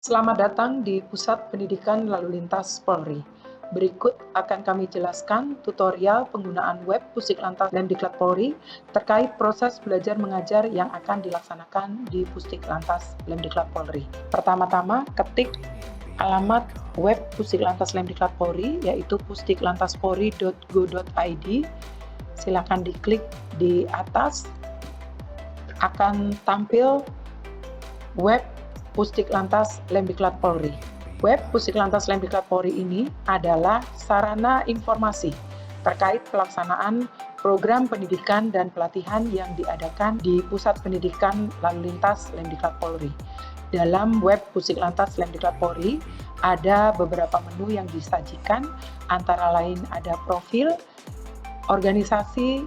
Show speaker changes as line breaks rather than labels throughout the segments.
Selamat datang di Pusat Pendidikan Lalu Lintas Polri. Berikut akan kami jelaskan tutorial penggunaan web Pusiklantas Lemdiklat Polri terkait proses belajar mengajar yang akan dilaksanakan di Pusiklantas Lemdiklat Polri. Pertama-tama, ketik alamat web Pusiklantas Lemdiklat Polri, yaitu pusdiklantaspolri.go.id. Silakan diklik di atas, akan tampil web Pusdiklantas Lemdiklat Polri. Web Pusdiklantas Lemdiklat Polri ini adalah sarana informasi terkait pelaksanaan program pendidikan dan pelatihan yang diadakan di Pusat Pendidikan Lalu Lintas Lemdiklat Polri. Dalam web Pusdiklantas Lemdiklat Polri ada beberapa menu yang disajikan, antara lain ada profil, organisasi,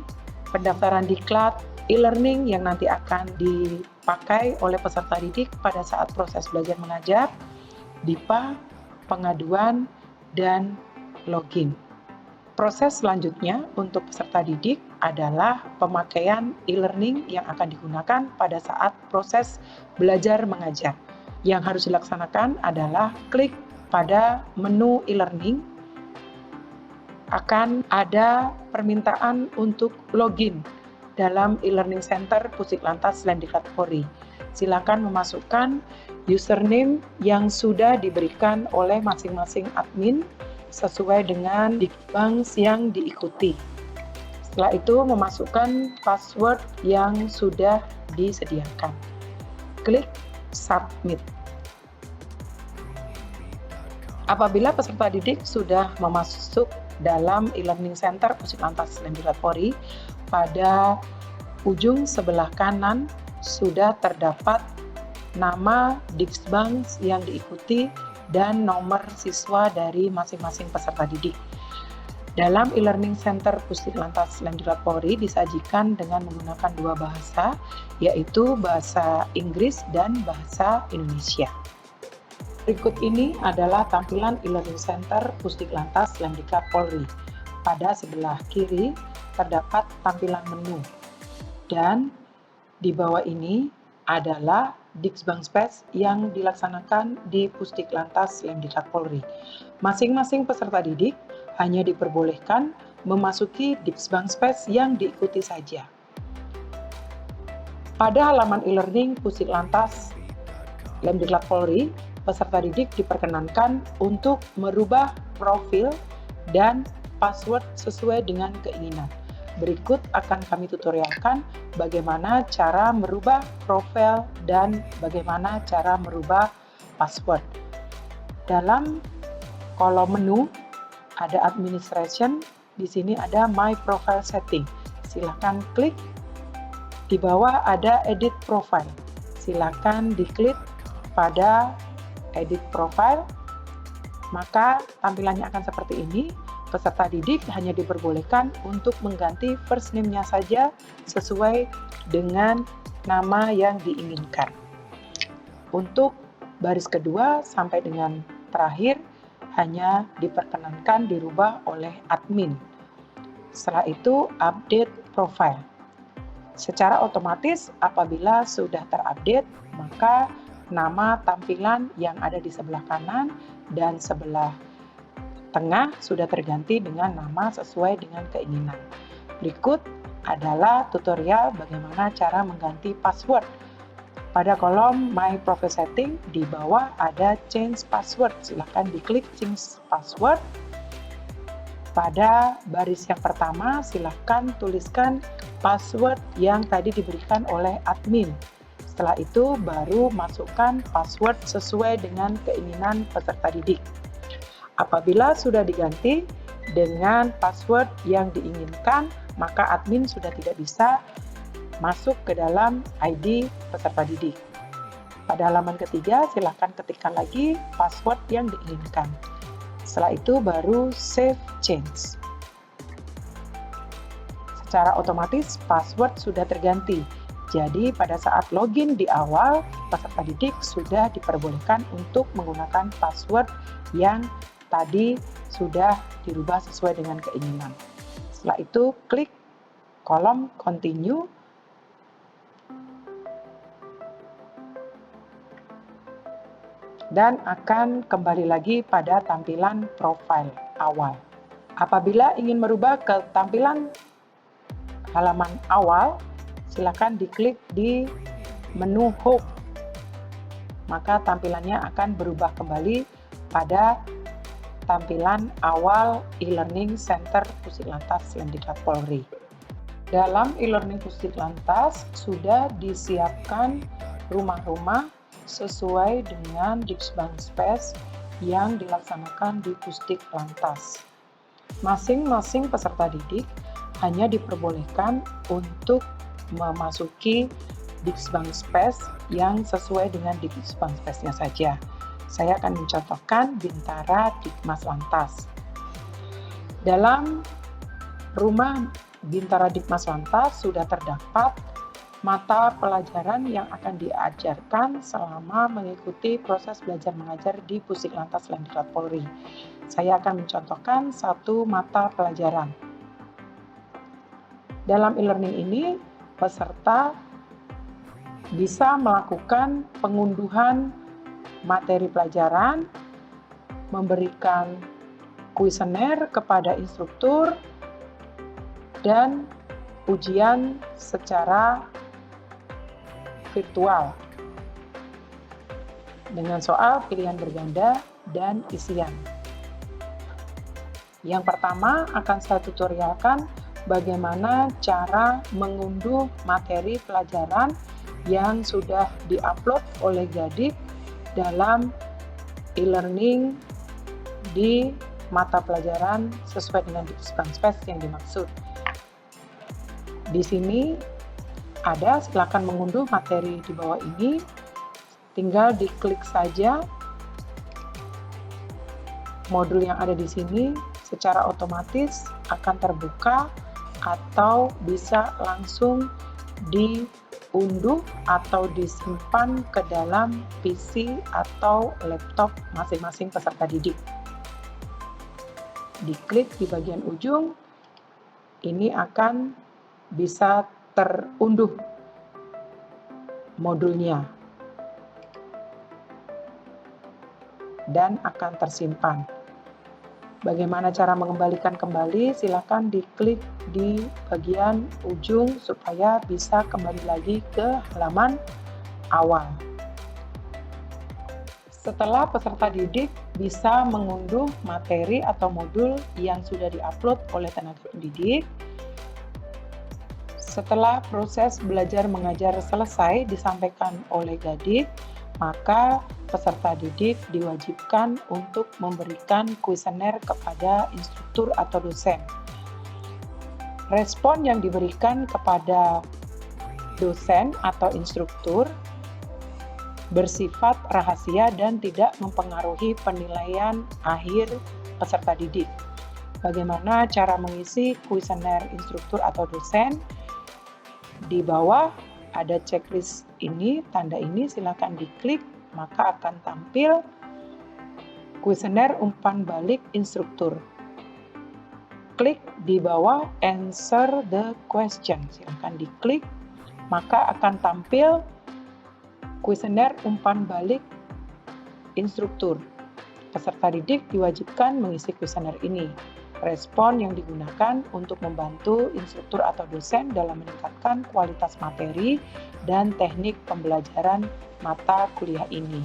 pendaftaran diklat, e-learning yang nanti akan dipakai oleh peserta didik pada saat proses belajar mengajar, DIPA, pengaduan, dan login. Proses selanjutnya untuk peserta didik adalah pemakaian e-learning yang akan digunakan pada saat proses belajar mengajar. Yang harus dilaksanakan adalah klik pada menu e-learning, akan ada permintaan untuk login dalam e-learning center Pusiklantas Lemdiklat Polri. Silakan memasukkan username yang sudah diberikan oleh masing-masing admin sesuai dengan Dikbanks yang diikuti. Setelah itu memasukkan password yang sudah disediakan. Klik submit. Apabila peserta didik sudah memasuk dalam e-learning center Pusiklantas Lemdiklat Polri, pada ujung sebelah kanan sudah terdapat nama Dikbanks yang diikuti dan nomor siswa dari masing-masing peserta didik. Dalam e-learning center Pusiklantas Lemdiklat Polri disajikan dengan menggunakan dua bahasa, yaitu bahasa Inggris dan bahasa Indonesia. Berikut ini adalah tampilan e-learning center Pusiklantas Lemdiklat Polri. Pada sebelah kiri terdapat tampilan menu, dan di bawah ini adalah Dikbanks yang dilaksanakan di Pusdiklantas Lemdiklat Polri. Masing-masing peserta didik hanya diperbolehkan memasuki Dikbanks yang diikuti saja. Pada halaman e-learning Pusdiklantas Lemdiklat Polri, peserta didik diperkenankan untuk merubah profil dan password sesuai dengan keinginan. Berikut akan kami tutorialkan bagaimana cara merubah profil dan bagaimana cara merubah password. Dalam kolom menu ada administration, di sini ada my profile setting. Silakan klik. Di bawah ada edit profile. Silakan diklik pada edit profile. Maka tampilannya akan seperti ini. Peserta didik hanya diperbolehkan untuk mengganti first name-nya saja sesuai dengan nama yang diinginkan. Untuk baris kedua sampai dengan terakhir hanya diperkenankan dirubah oleh admin. Setelah itu update profile. Secara otomatis apabila sudah terupdate, maka nama tampilan yang ada di sebelah kanan dan sebelah tengah sudah terganti dengan nama sesuai dengan keinginan. Berikut adalah tutorial bagaimana cara mengganti password. Pada kolom My Profile Setting di bawah ada Change Password. Silakan diklik Change Password. Pada baris yang pertama silakan tuliskan password yang tadi diberikan oleh admin. Setelah itu baru masukkan password sesuai dengan keinginan peserta didik. Apabila sudah diganti dengan password yang diinginkan, maka admin sudah tidak bisa masuk ke dalam ID peserta didik. Pada halaman ketiga, silakan ketikkan lagi password yang diinginkan. Setelah itu baru save change. Secara otomatis password sudah terganti. Jadi pada saat login di awal, peserta didik sudah diperbolehkan untuk menggunakan password yang tadi sudah dirubah sesuai dengan keinginan. Setelah itu klik kolom continue. dan akan kembali lagi pada tampilan profil awal. Apabila ingin merubah ke tampilan halaman awal, silakan diklik di menu Home. Maka tampilannya akan berubah kembali pada tampilan awal e-learning Center Pusiklantas Lemdiklat Polri. Dalam e-learning Pusiklantas sudah disiapkan rumah-rumah sesuai dengan Dikbudspes yang dilaksanakan di Pusiklantas. Masing-masing peserta didik hanya diperbolehkan untuk memasuki Dikbudspes yang sesuai dengan Dikbudspesnya saja. Saya akan mencontohkan Bintara Dikmas Lantas. Dalam rumah Bintara Dikmas Lantas sudah terdapat mata pelajaran yang akan diajarkan selama mengikuti proses belajar mengajar di Pusiklantas Lemdiklat Polri. Saya akan mencontohkan satu mata pelajaran. Dalam e-learning ini, peserta bisa melakukan pengunduhan materi pelajaran, memberikan kuesioner kepada instruktur, dan ujian secara virtual dengan soal pilihan berganda dan isian. Yang pertama akan saya tutorialkan bagaimana cara mengunduh materi pelajaran yang sudah diupload oleh Gadik dalam e-learning di mata pelajaran sesuai dengan Dikbudspes yang dimaksud. Di sini ada, silakan mengunduh materi di bawah ini, tinggal diklik saja modul yang ada di sini, secara otomatis akan terbuka atau bisa langsung diunduh atau disimpan ke dalam PC atau laptop masing-masing peserta didik. Diklik di bagian ujung, ini akan bisa terunduh modulnya dan akan tersimpan. Bagaimana cara mengembalikan kembali? Silakan diklik di bagian ujung supaya bisa kembali lagi ke halaman awal. Setelah peserta didik bisa mengunduh materi atau modul yang sudah diupload oleh tenaga pendidik, setelah proses belajar mengajar selesai disampaikan oleh Gadik, maka peserta didik diwajibkan untuk memberikan kuesioner kepada instruktur atau dosen. Respon yang diberikan kepada dosen atau instruktur bersifat rahasia dan tidak mempengaruhi penilaian akhir peserta didik. Bagaimana cara mengisi kuesioner instruktur atau dosen? Di bawah ada checklist ini, tanda ini, silakan diklik, maka akan tampil kuesioner umpan balik instruktur. Klik di bawah answer the question, silakan diklik, maka akan tampil kuesioner umpan balik instruktur. Peserta didik diwajibkan mengisi kuesioner ini. Respon yang digunakan untuk membantu instruktur atau dosen dalam meningkatkan kualitas materi dan teknik pembelajaran mata kuliah ini.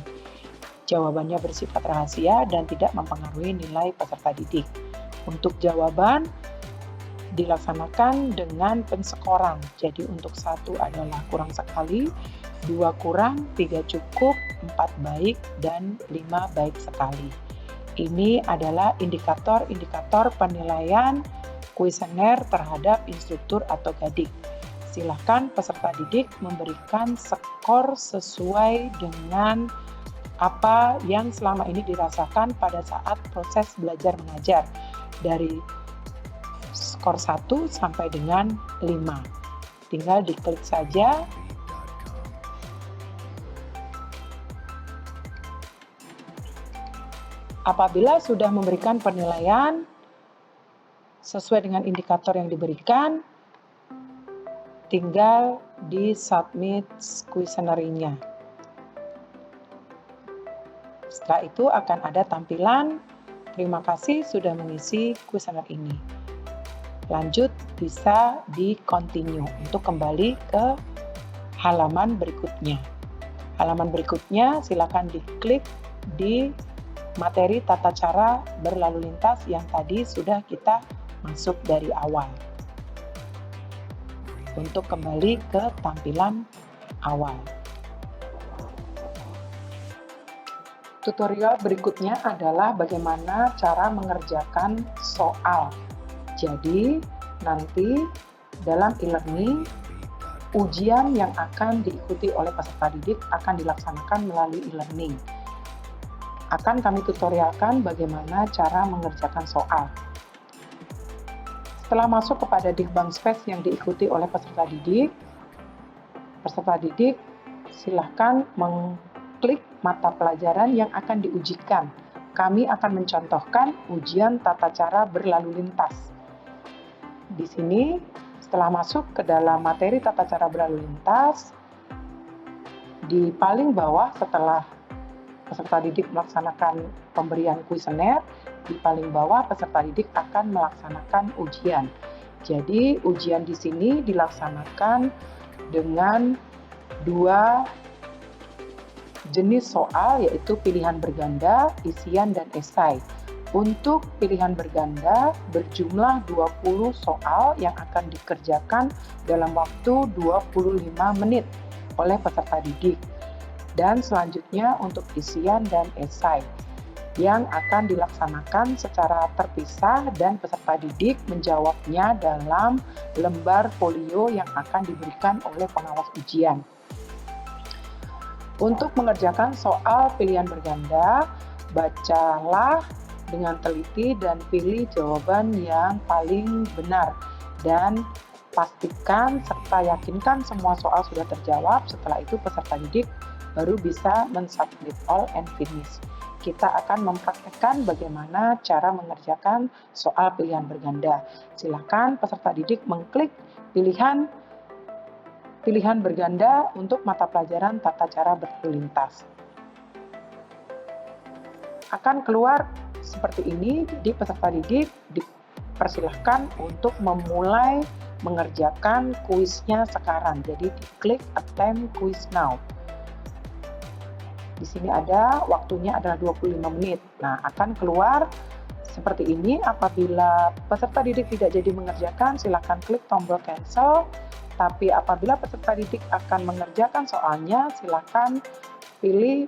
Jawabannya bersifat rahasia dan tidak mempengaruhi nilai peserta didik. Untuk jawaban dilaksanakan dengan penskoran. Jadi untuk 1 adalah kurang sekali, 2 kurang, 3 cukup, 4 baik, dan 5 baik sekali. Ini adalah indikator-indikator penilaian kuesioner terhadap instruktur atau Gadik. Silakan peserta didik memberikan skor sesuai dengan apa yang selama ini dirasakan pada saat proses belajar mengajar, dari skor 1 sampai dengan 5. Tinggal diklik saja. Apabila sudah memberikan penilaian sesuai dengan indikator yang diberikan, tinggal di submit kuesionernya. Setelah itu akan ada tampilan, terima kasih sudah mengisi kuesioner ini. Lanjut bisa di continue untuk kembali ke halaman berikutnya. Halaman berikutnya silakan diklik di materi tata cara berlalu lintas yang tadi sudah kita masuk dari awal. Untuk kembali ke tampilan awal. Tutorial berikutnya adalah bagaimana cara mengerjakan soal. Jadi, nanti dalam e-learning, ujian yang akan diikuti oleh peserta didik akan dilaksanakan melalui e-learning. Akan kami tutorialkan bagaimana cara mengerjakan soal. Setelah masuk kepada Dikbang Space yang diikuti oleh peserta didik silahkan mengklik mata pelajaran yang akan diujikan. Kami akan mencontohkan ujian tata cara berlalu lintas. Di sini, setelah masuk ke dalam materi tata cara berlalu lintas, di paling bawah setelah peserta didik melaksanakan pemberian kuesioner, di paling bawah peserta didik akan melaksanakan ujian. Jadi, ujian di sini dilaksanakan dengan dua jenis soal, yaitu pilihan berganda, isian, dan esai. Untuk pilihan berganda berjumlah 20 soal yang akan dikerjakan dalam waktu 25 menit oleh peserta didik. Dan selanjutnya untuk isian dan esai yang akan dilaksanakan secara terpisah dan peserta didik menjawabnya dalam lembar folio yang akan diberikan oleh pengawas ujian. Untuk mengerjakan soal pilihan berganda, bacalah dengan teliti dan pilih jawaban yang paling benar. Dan pastikan serta yakinkan semua soal sudah terjawab. Setelah itu peserta didik baru bisa mensubmit all and finish. Kita akan mempraktekkan bagaimana cara mengerjakan soal pilihan berganda. Silakan peserta didik mengklik pilihan berganda untuk mata pelajaran tata cara berlalu lintas. Akan keluar seperti ini, jadi peserta didik dipersilahkan untuk memulai mengerjakan kuisnya sekarang. Jadi diklik attempt quiz now. Di sini ada waktunya adalah 25 menit. Nah, akan keluar seperti ini. Apabila peserta didik tidak jadi mengerjakan, silakan klik tombol cancel. Tapi apabila peserta didik akan mengerjakan soalnya, silakan pilih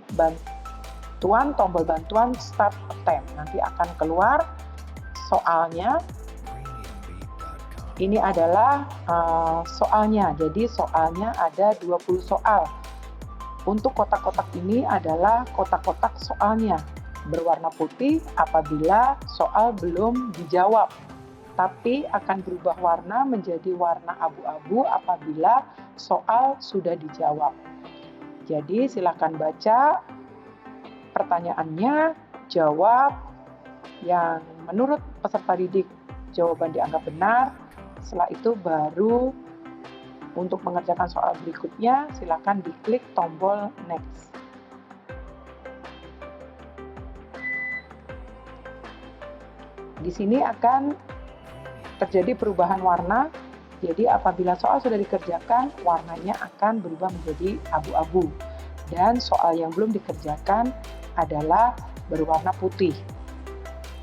tombol bantuan start attempt. Nanti akan keluar soalnya. Ini adalah soalnya. Jadi soalnya ada 20 soal. Untuk kotak-kotak ini adalah kotak-kotak soalnya. Berwarna putih apabila soal belum dijawab, tapi akan berubah warna menjadi warna abu-abu apabila soal sudah dijawab. Jadi silakan baca pertanyaannya, jawab yang menurut peserta didik jawaban dianggap benar. Setelah itu baru untuk mengerjakan soal berikutnya, silakan diklik tombol next. Di sini akan terjadi perubahan warna. Jadi apabila soal sudah dikerjakan, warnanya akan berubah menjadi abu-abu. Dan soal yang belum dikerjakan adalah berwarna putih.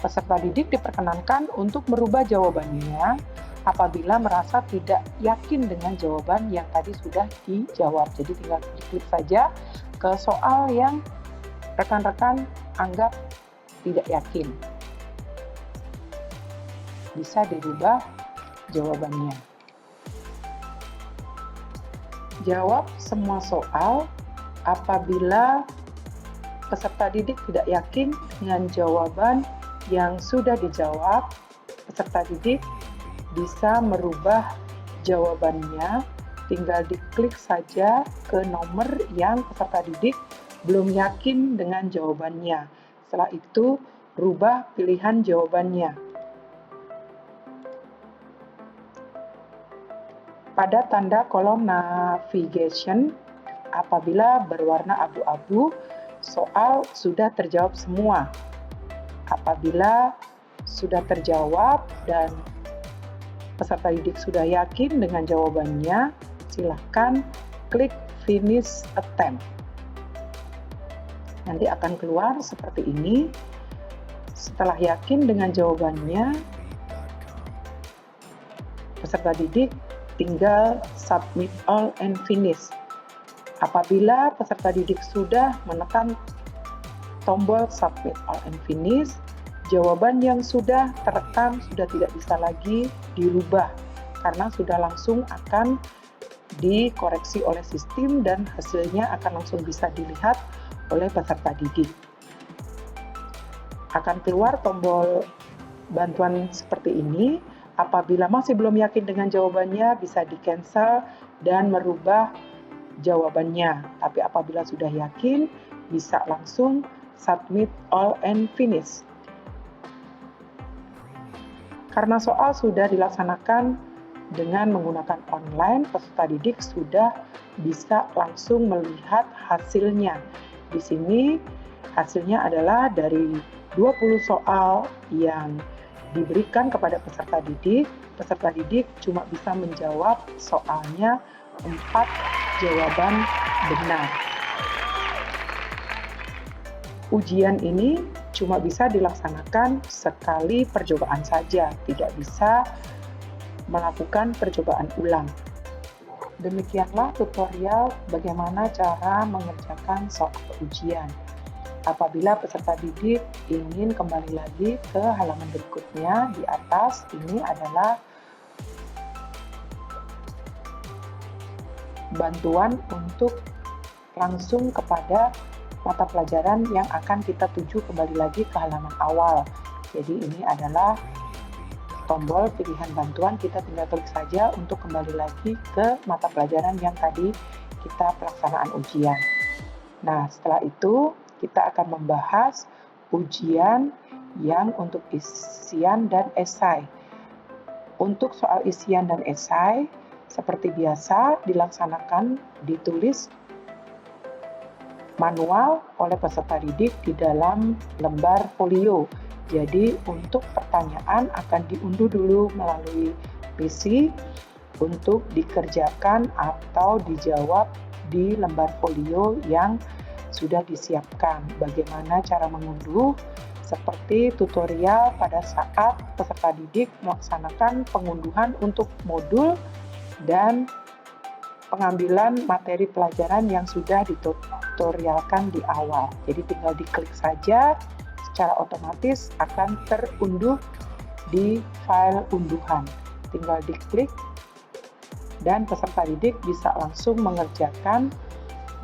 Peserta didik diperkenankan untuk merubah jawabannya apabila merasa tidak yakin dengan jawaban yang tadi sudah dijawab. Jadi tinggal diklik saja ke soal yang rekan-rekan anggap tidak yakin. Bisa dirubah jawabannya. Jawab semua soal. Apabila peserta didik tidak yakin dengan jawaban yang sudah dijawab, peserta didik bisa merubah jawabannya, tinggal diklik saja ke nomor yang peserta didik belum yakin dengan jawabannya. Setelah itu, rubah pilihan jawabannya. Pada tanda kolom navigation, apabila berwarna abu-abu, soal sudah terjawab semua. Apabila sudah terjawab dan peserta didik sudah yakin dengan jawabannya, silahkan klik Finish Attempt. Nanti akan keluar seperti ini. Setelah yakin dengan jawabannya, peserta didik tinggal Submit All and Finish. Apabila peserta didik sudah menekan tombol Submit All and Finish, jawaban yang sudah terekam sudah tidak bisa lagi dirubah karena sudah langsung akan dikoreksi oleh sistem dan hasilnya akan langsung bisa dilihat oleh peserta didik. Akan keluar tombol bantuan seperti ini. Apabila masih belum yakin dengan jawabannya, bisa di-cancel dan merubah jawabannya. Tapi apabila sudah yakin, bisa langsung Submit All and Finish. Karena soal sudah dilaksanakan dengan menggunakan online, peserta didik sudah bisa langsung melihat hasilnya. Di sini hasilnya adalah dari 20 soal yang diberikan kepada peserta didik cuma bisa menjawab soalnya 4 jawaban benar. Ujian ini cuma bisa dilaksanakan sekali percobaan saja, tidak bisa melakukan percobaan ulang. Demikianlah tutorial bagaimana cara mengerjakan soal ujian. Apabila peserta didik ingin kembali lagi ke halaman berikutnya, di atas ini adalah bantuan untuk langsung kepada mata pelajaran yang akan kita tuju kembali lagi ke halaman awal. Jadi ini adalah tombol pilihan bantuan, kita tinggal klik saja untuk kembali lagi ke mata pelajaran yang tadi kita pelaksanaan ujian. Nah, setelah itu kita akan membahas ujian yang untuk isian dan esai. Untuk soal isian dan esai, seperti biasa dilaksanakan ditulis manual oleh peserta didik di dalam lembar folio. Jadi untuk pertanyaan akan diunduh dulu melalui PC untuk dikerjakan atau dijawab di lembar folio yang sudah disiapkan. Bagaimana cara mengunduh? Seperti tutorial pada saat peserta didik melaksanakan pengunduhan untuk modul dan pengambilan materi pelajaran yang sudah ditutorialkan di awal. Jadi tinggal diklik saja, secara otomatis akan terunduh di file unduhan. Tinggal diklik dan peserta didik bisa langsung mengerjakan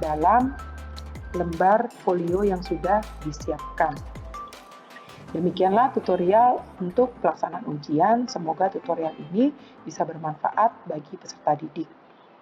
dalam lembar folio yang sudah disiapkan. Demikianlah tutorial untuk pelaksanaan ujian. Semoga tutorial ini bisa bermanfaat bagi peserta didik.